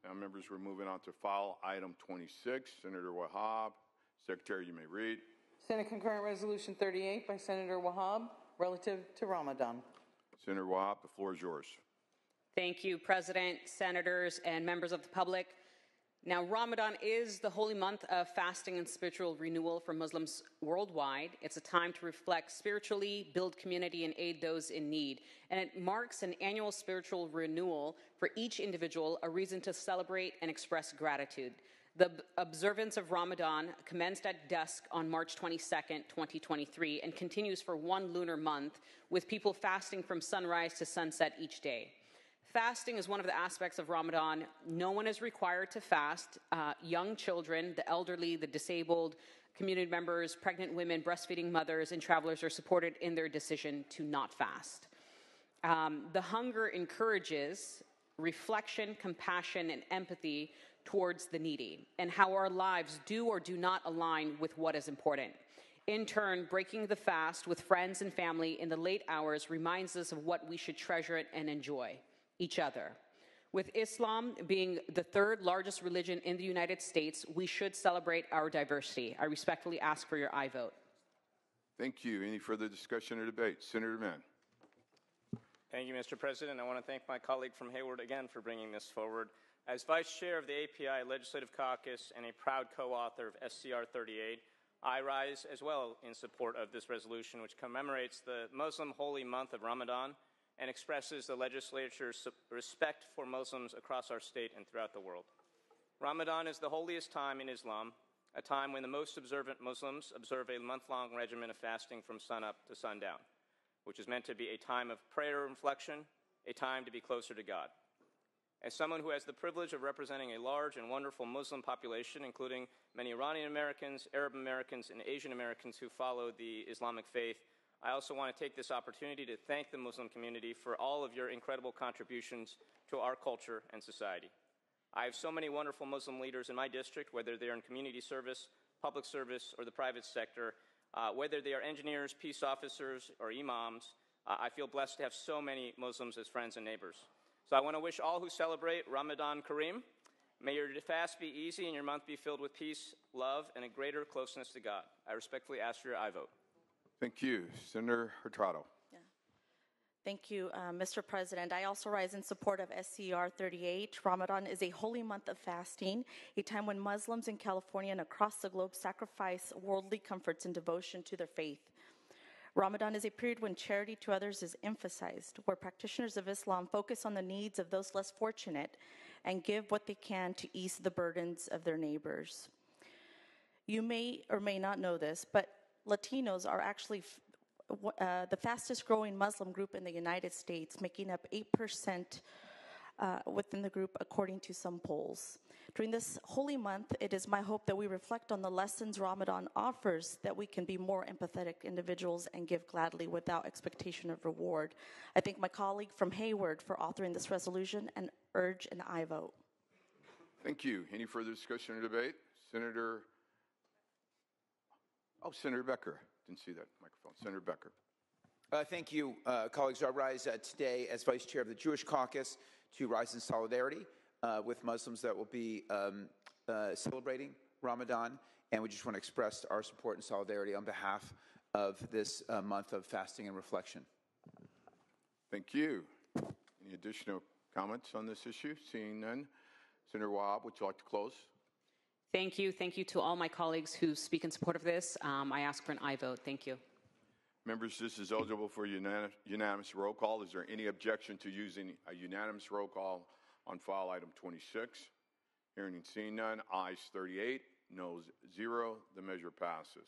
Now, members, we're moving on to file item 26. Senator Wahab. Secretary, you may read. Senate Concurrent Resolution 38 by Senator Wahab, relative to Ramadan. Senator Wahab, the floor is yours. Thank you, President, senators, and members of the public. Now, Ramadan is the holy month of fasting and spiritual renewal for Muslims worldwide. It's a time to reflect spiritually, build community, and aid those in need. And it marks an annual spiritual renewal for each individual, a reason to celebrate and express gratitude. The observance of Ramadan commenced at dusk on March 22nd, 2023, and continues for one lunar month, with people fasting from sunrise to sunset each day. Fasting is one of the aspects of Ramadan. No one is required to fast. Young children, the elderly, the disabled, community members, pregnant women, breastfeeding mothers, and travelers are supported in their decision to not fast. The hunger encourages reflection, compassion, and empathy towards the needy, and how our lives do or do not align with what is important. In turn, breaking the fast with friends and family in the late hours reminds us of what we should treasure and enjoy: each other. With Islam being the third largest religion in the United States, we should celebrate our diversity. I respectfully ask for your aye vote. Thank you. Any further discussion or debate? Senator Mann. Thank you, Mr. President. I want to thank my colleague from Hayward again for bringing this forward. As Vice Chair of the API Legislative Caucus and a proud co-author of SCR 38, I rise as well in support of this resolution, which commemorates the Muslim holy month of Ramadan and expresses the legislature's respect for Muslims across our state and throughout the world. Ramadan is the holiest time in Islam, a time when the most observant Muslims observe a month-long regimen of fasting from sunup to sundown, which is meant to be a time of prayer and reflection, a time to be closer to God. As someone who has the privilege of representing a large and wonderful Muslim population, including many Iranian Americans, Arab Americans, and Asian Americans who follow the Islamic faith, I also want to take this opportunity to thank the Muslim community for all of your incredible contributions to our culture and society. I have so many wonderful Muslim leaders in my district, whether they're in community service, public service, or the private sector, whether they are engineers, peace officers, or imams. I feel blessed to have so many Muslims as friends and neighbors. So I want to wish all who celebrate Ramadan Kareem, may your fast be easy and your month be filled with peace, love, and a greater closeness to God. I respectfully ask for your aye vote. Thank you. Senator Hurtado. Yeah. Thank you, Mr. President. I also rise in support of SCR 38. Ramadan is a holy month of fasting, a time when Muslims in California and across the globe sacrifice worldly comforts in devotion to their faith. Ramadan is a period when charity to others is emphasized, where practitioners of Islam focus on the needs of those less fortunate and give what they can to ease the burdens of their neighbors. You may or may not know this, but Latinos are actually the fastest growing Muslim group in the United States, making up 8% within the group, according to some polls. During this holy month, it is my hope that we reflect on the lessons Ramadan offers, that we can be more empathetic individuals and give gladly without expectation of reward. I thank my colleague from Hayward for authoring this resolution and urge an aye vote. Thank you. Any further discussion or debate? Senator Becker. Didn't see that microphone. Senator Becker. Thank you, colleagues. I rise today as Vice Chair of the Jewish Caucus to rise in solidarity with Muslims that will be celebrating Ramadan, and we just want to express our support and solidarity on behalf of this month of fasting and reflection. Thank you. Any additional comments on this issue? Seeing none. Senator Wahab, would you like to close? Thank you. Thank you to all my colleagues who speak in support of this. I ask for an aye vote. Thank you. Members, this is eligible for unanimous roll call. Is there any objection to using a unanimous roll call on file item 26? Hearing and seeing none, ayes 38, noes 0. The measure passes.